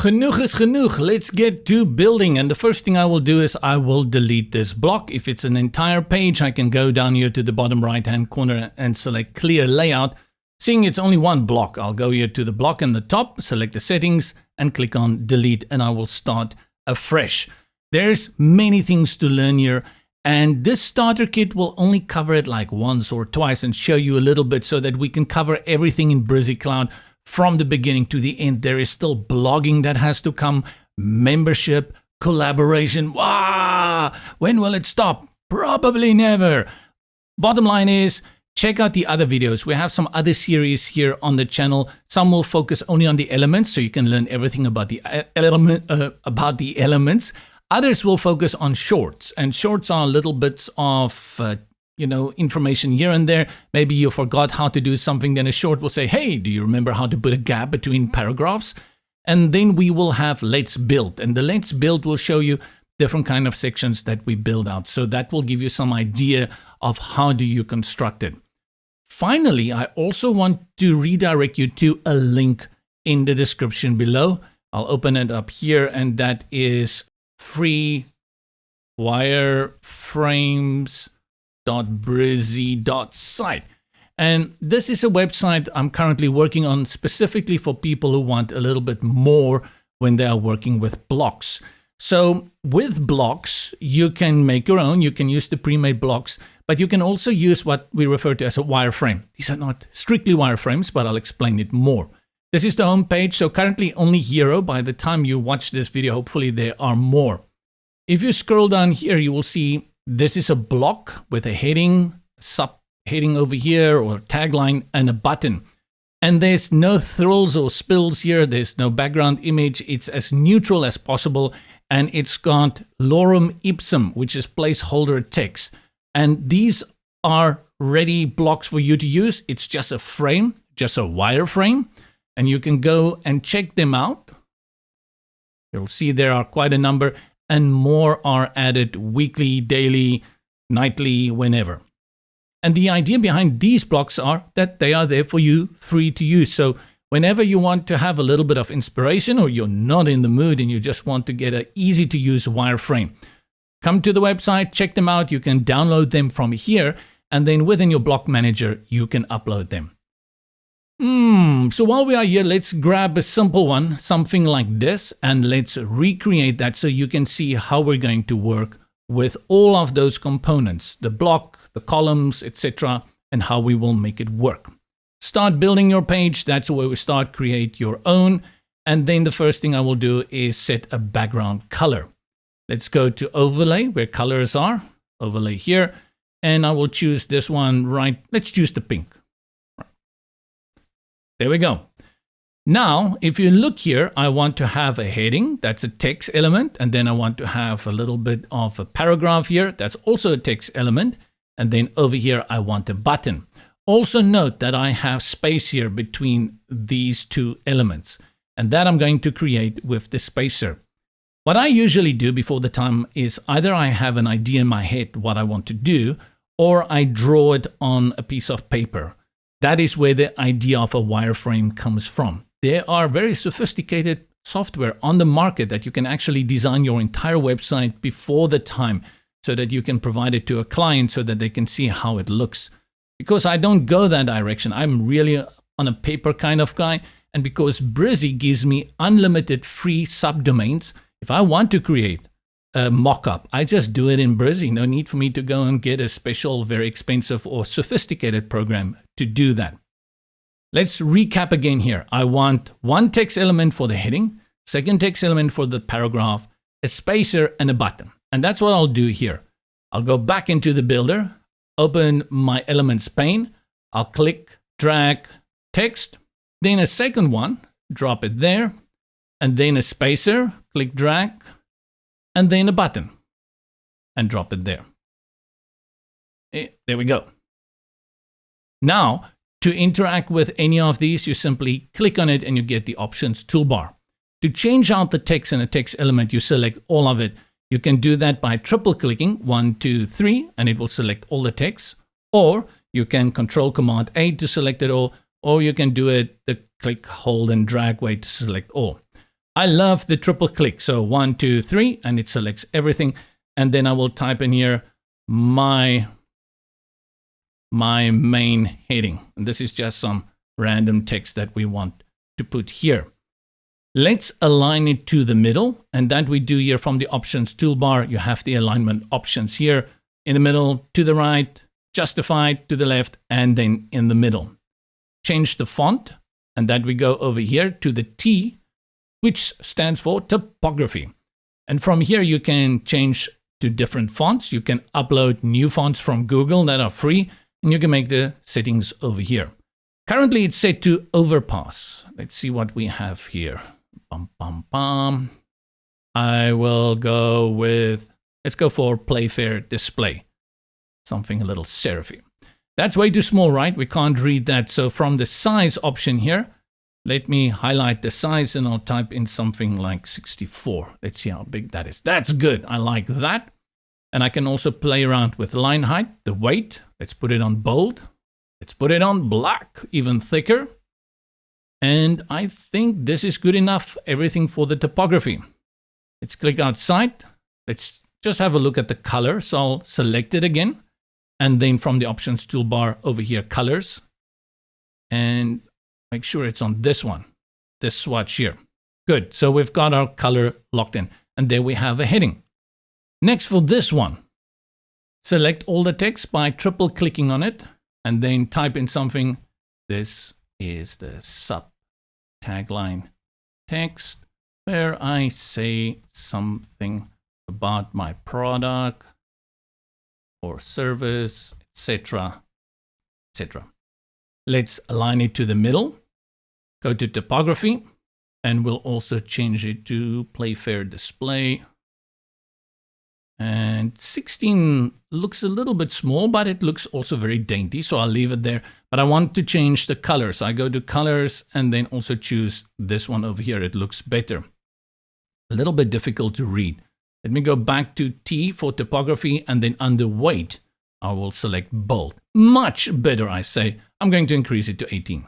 Genoeg is genoeg. Let's get to building. And the first thing I will do is I will delete this block. If it's an entire page, I can go down here to the bottom right-hand corner and select clear layout. Seeing it's only one block, I'll go here to the block in the top, select the settings and click on delete, and I will start afresh. There's many things to learn here. And this starter kit will only cover it like once or twice and show you a little bit so that we can cover everything in Brizy Cloud from the beginning to the end. There is still blogging that has to come, membership, collaboration. Wow! When will it stop? Probably never. Bottom line is, check out the other videos. We have some other series here on the channel. Some will focus only on the elements, so you can learn everything about the elements. Others will focus on shorts, and shorts are little bits of information here and there. Maybe you forgot how to do something, then a short will say, hey, do you remember how to put a gap between paragraphs? And then we will have Let's Build, and the Let's Build will show you different kind of sections that we build out. So that will give you some idea of how do you construct it. Finally, I also want to redirect you to a link in the description below. I'll open it up here, and that is free wireframes.brizy.site. And this is a website I'm currently working on specifically for people who want a little bit more when they are working with blocks. So with blocks, you can make your own, you can use the pre-made blocks, but you can also use what we refer to as a wireframe. These are not strictly wireframes, but I'll explain it more. This is the home page, so currently only Hero. By the time you watch this video, hopefully there are more. If you scroll down here, you will see this is a block with a heading, sub-heading over here, or tagline, and a button. And there's no thrills or spills here. There's no background image. It's as neutral as possible, and it's got lorem ipsum, which is placeholder text. And these are ready blocks for you to use. It's just a frame, just a wireframe. And you can go and check them out. You'll see there are quite a number, and more are added weekly, daily, nightly, whenever. And the idea behind these blocks are that they are there for you, free to use. So whenever you want to have a little bit of inspiration, or you're not in the mood and you just want to get an easy to use wireframe, come to the website, check them out. You can download them from here, and then within your block manager, you can upload them. So while we are here, let's grab a simple one, something like this, and let's recreate that so you can see how we're going to work with all of those components, the block, the columns, etc., and how we will make it work. Start building your page. That's where we start. Create your own. And then the first thing I will do is set a background color. Let's go to overlay where colors are, overlay here, and I will choose this one right. Let's choose the pink. There we go. Now, if you look here, I want to have a heading. That's a text element. And then I want to have a little bit of a paragraph here. That's also a text element. And then over here, I want a button. Also note that I have space here between these two elements. And that I'm going to create with the spacer. What I usually do before the time is either I have an idea in my head what I want to do, or I draw it on a piece of paper. That is where the idea of a wireframe comes from. There are very sophisticated software on the market that you can actually design your entire website before the time so that you can provide it to a client so that they can see how it looks. Because I don't go that direction. I'm really on a paper kind of guy. And because Brizy gives me unlimited free subdomains, if I want to create a mock-up, I just do it in Brizy. No need for me to go and get a special, very expensive or sophisticated program to do that. Let's recap again here. I want one text element for the heading, second text element for the paragraph, a spacer, and a button. And that's what I'll do here. I'll go back into the builder, open my elements pane. I'll click, drag, text, then a second one, drop it there, and then a spacer, click, drag, and then a button, and drop it there. There we go. Now, to interact with any of these, you simply click on it and you get the options toolbar. To change out the text in a text element, you select all of it. You can do that by triple clicking 1, 2, 3, and it will select all the text. Or you can Control-Command-A to select it all, or you can do it the click, hold, and drag way to select all. I love the triple click. So 1, 2, 3, and it selects everything. And then I will type in here my main heading. And this is just some random text that we want to put here. Let's align it to the middle, and that we do here from the options toolbar. You have the alignment options here in the middle, to the right, justified, to the left, and then in the middle. Change the font, and that we go over here to the T, which stands for Topography. And from here you can change to different fonts. You can upload new fonts from Google that are free, and you can make the settings over here. Currently it's set to overpass. Let's see what we have here. I will go with, let's go for Playfair Display. Something a little serify. That's way too small, right? We can't read that. So from the size option here, let me highlight the size and I'll type in something like 64. Let's see how big that is. That's good. I like that. And I can also play around with line height, the weight. Let's put it on bold. Let's put it on black, even thicker. And I think this is good enough. Everything for the topography. Let's click outside. Let's just have a look at the color. So I'll select it again. And then from the options toolbar over here, colors. And make sure it's on this one, this swatch here. Good. So we've got our color locked in. And there we have a heading. Next for this one, select all the text by triple clicking on it. And then type in something. This is the sub tagline text where I say something about my product or service, etc., etc. Let's align it to the middle. Go to Topography, and we'll also change it to Playfair Display. And 16 looks a little bit small, but it looks also very dainty, so I'll leave it there. But I want to change the color, so I go to Colors and then also choose this one over here. It looks better. A little bit difficult to read. Let me go back to T for Topography, and then under Weight, I will select Bold. Much better, I say. I'm going to increase it to 18.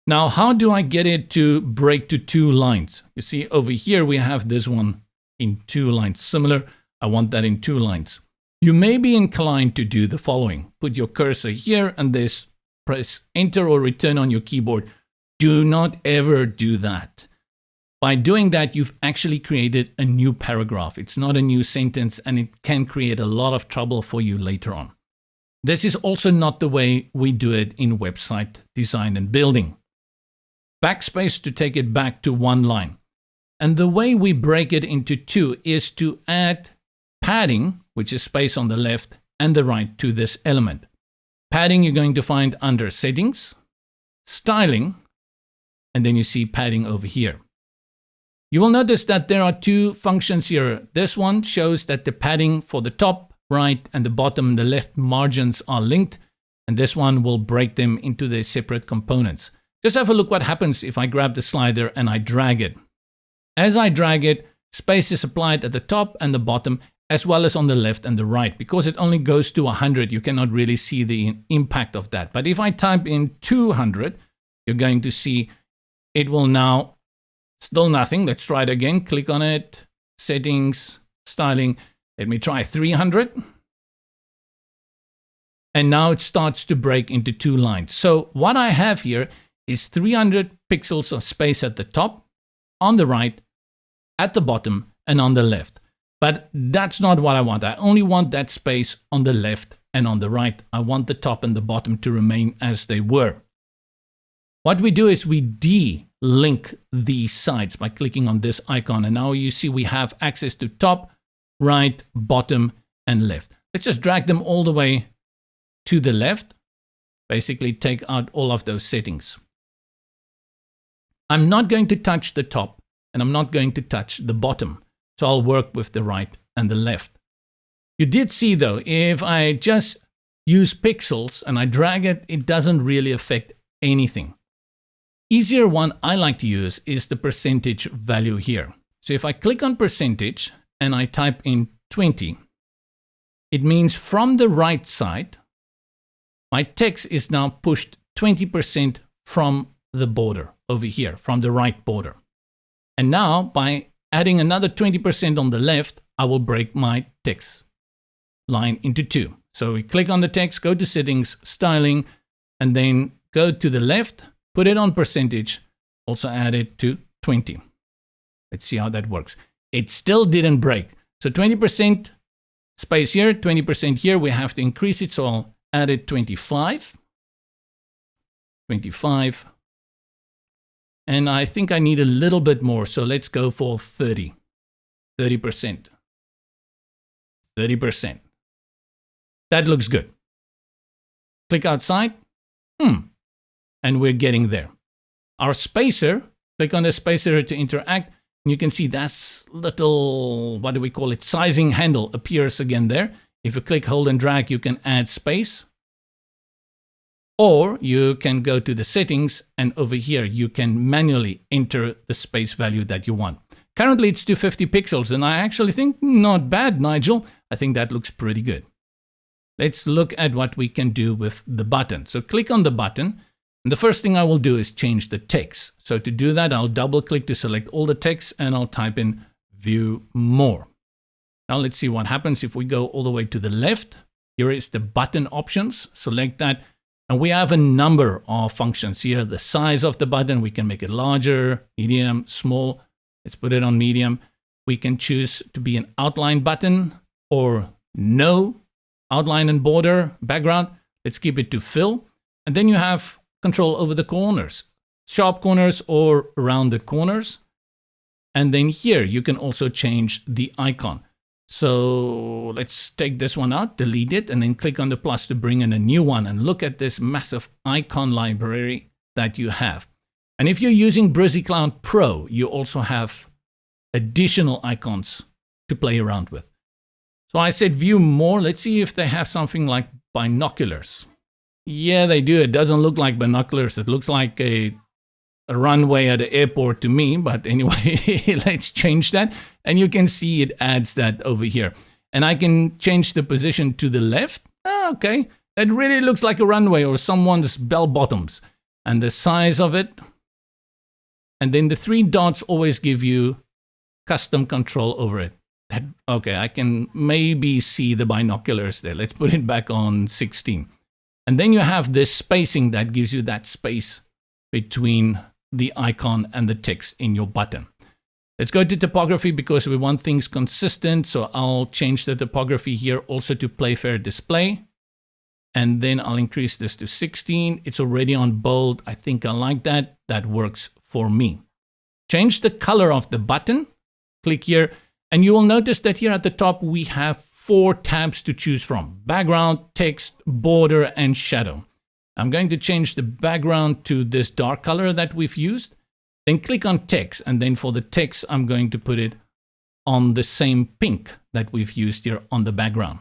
Now, how do I get it to break to 2 lines? You see, over here we have this one in 2 lines. Similar. I want that in 2 lines. You may be inclined to do the following. Put your cursor here and this, press enter or return on your keyboard. Do not ever do that. By doing that, you've actually created a new paragraph. It's not a new sentence, and it can create a lot of trouble for you later on. This is also not the way we do it in website design and building. Backspace to take it back to 1 line. And the way we break it into 2 is to add padding, which is space on the left and the right to this element. Padding you're going to find under Settings, Styling, and then you see padding over here. You will notice that there are 2 functions here. This one shows that the padding for the top, right, and the bottom and the left margins are linked, and this one will break them into their separate components. Just have a look what happens if I grab the slider and I drag it. As I drag it, space is applied at the top and the bottom, as well as on the left and the right. Because it only goes to 100, you cannot really see the impact of that. But if I type in 200, you're going to see it will now, still nothing. Let's try it again. Click on it, Settings, Styling. Let me try 300. And now it starts to break into 2 lines. So what I have here is 300 pixels of space at the top, on the right, at the bottom, and on the left. But that's not what I want. I only want that space on the left and on the right. I want the top and the bottom to remain as they were. What we do is we de-link these sides by clicking on this icon. And now you see we have access to top, right, bottom, and left. Let's just drag them all the way to the left. Basically take out all of those settings. I'm not going to touch the top and I'm not going to touch the bottom. So I'll work with the right and the left. You did see though, if I just use pixels and I drag it, it doesn't really affect anything. Easier one I like to use is the percentage value here. So if I click on percentage and I type in 20, it means from the right side, my text is now pushed 20% from the border over here, from the right border. And now by adding another 20% on the left, I will break my text line into two. So we click on the text, go to settings, styling, and then go to the left, put it on percentage, also add it to 20. Let's see how that works. It still didn't break. So 20% space here, 20% here. We have to increase it. So I'll add it 25. 25. And I think I need a little bit more. So let's go for 30. 30%. 30%. That looks good. Click outside. And we're getting there. Our spacer, click on the spacer to interact. And you can see that's little, what do we call it? Sizing handle appears again there. If you click, hold and drag, you can add space. Or you can go to the settings and over here, you can manually enter the space value that you want. Currently it's 250 pixels and I actually think not bad, Nigel. I think that looks pretty good. Let's look at what we can do with the button. So click on the button. And the first thing I will do is change the text. So to do that, I'll double click to select all the text and I'll type in view more. Now let's see what happens if we go all the way to the left. Here is the button options. Select that. And we have a number of functions here. The size of the button, we can make it larger, medium, small. Let's put it on medium. We can choose to be an outline button or no outline and border background. Let's keep it to fill. And then you have control over the corners, sharp corners or rounded corners. And then here you can also change the icon. So let's take this one out, delete it, and then click on the plus to bring in a new one. And look at this massive icon library that you have. And if you're using Brizy Cloud Pro, you also have additional icons to play around with. So I said view more. Let's see if they have something like binoculars. Yeah, they do. It doesn't look like binoculars. It looks like a runway at the airport to me. But anyway, let's change that. And you can see it adds that over here. And I can change the position to the left. Okay, that really looks like a runway or someone's bell bottoms. And the size of it. And then the three dots always give you custom control over it. Okay, I can maybe see the binoculars there. Let's put it back on 16. And then you have this spacing that gives you that space between the icon and the text in your button. Let's go to topography because we want things consistent. So I'll change the topography here also to Playfair display. And then I'll increase this to 16. It's already on bold. I think I like that. That works for me. Change the color of the button. Click here. And you will notice that here at the top, we have 4 tabs to choose from: background, text, border, and shadow. I'm going to change the background to this dark color that we've used. Then click on text. And then for the text, I'm going to put it on the same pink that we've used here on the background.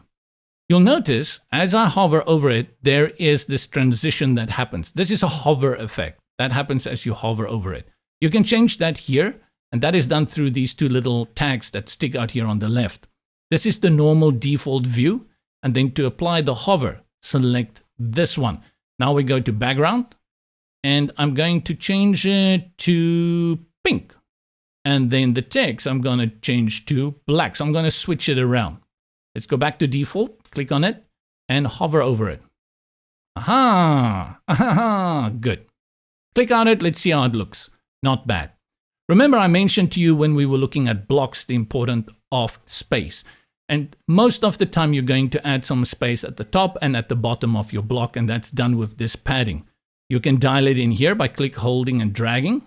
You'll notice as I hover over it, there is this transition that happens. This is a hover effect that happens as you hover over it. You can change that here. And that is done through these 2 little tags that stick out here on the left. This is the normal default view. And then to apply the hover, select this one. Now we go to background. And I'm going to change it to pink. And then the text, I'm going to change to black. So I'm going to switch it around. Let's go back to default. Click on it and hover over it. Aha! Aha! Good. Click on it. Let's see how it looks. Not bad. Remember, I mentioned to you when we were looking at blocks, the importance of space. And most of the time, you're going to add some space at the top and at the bottom of your block, and that's done with this padding. You can dial it in here by holding and dragging.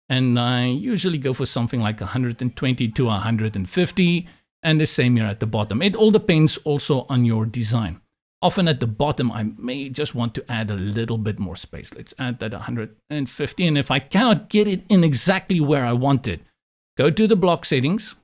And I usually go for something like 120 to 150, and the same here at the bottom. It all depends also on your design. Often at the bottom, I may just want to add a little bit more space. Let's add that 150. And if I cannot get it in exactly where I want it, go to the block settings,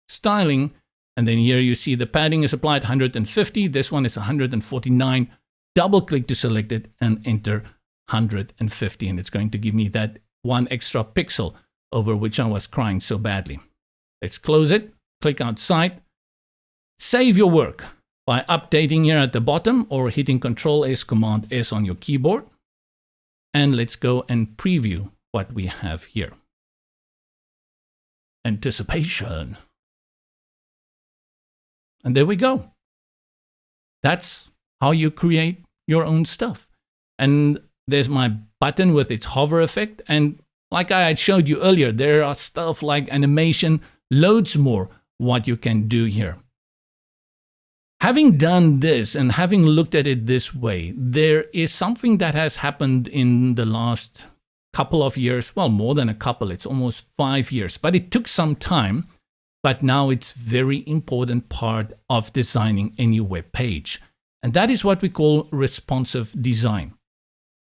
styling, and then here you see the padding is applied 150. This one is 149. Double click to select it and enter 150. And it's going to give me that 1 extra pixel over which I was crying so badly. Let's close it, click outside, save your work by updating here at the bottom or hitting Control S, Command S on your keyboard. And let's go and preview what we have here. Anticipation. And there we go. That's how you create your own stuff. And there's my button with its hover effect. And like I had showed you earlier, there are stuff like animation, loads more what you can do here. Having done this and having looked at it this way, there is something that has happened in the last couple of years. Well, more than a couple, it's almost 5 years, but it took some time. But now it's very important part of designing any web page. And that is what we call responsive design.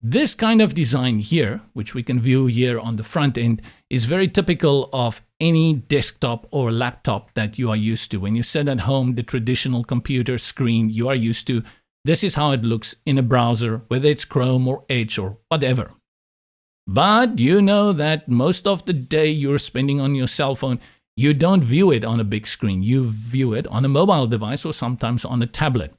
This kind of design here, which we can view here on the front end, is very typical of any desktop or laptop that you are used to. When you sit at home, the traditional computer screen you are used to, this is how it looks in a browser, whether it's Chrome or Edge or whatever. But you know that most of the day you're spending on your cell phone, you don't view it on a big screen. You view it on a mobile device or sometimes on a tablet.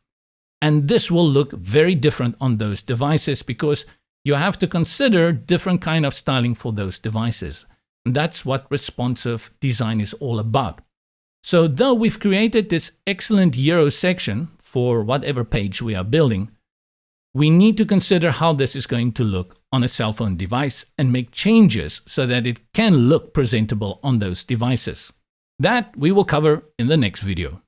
And this will look very different on those devices because you have to consider different kind of styling for those devices. And that's what responsive design is all about. So though we've created this excellent hero section for whatever page we are building, we need to consider how this is going to look on a cell phone device and make changes so that it can look presentable on those devices. That we will cover in the next video.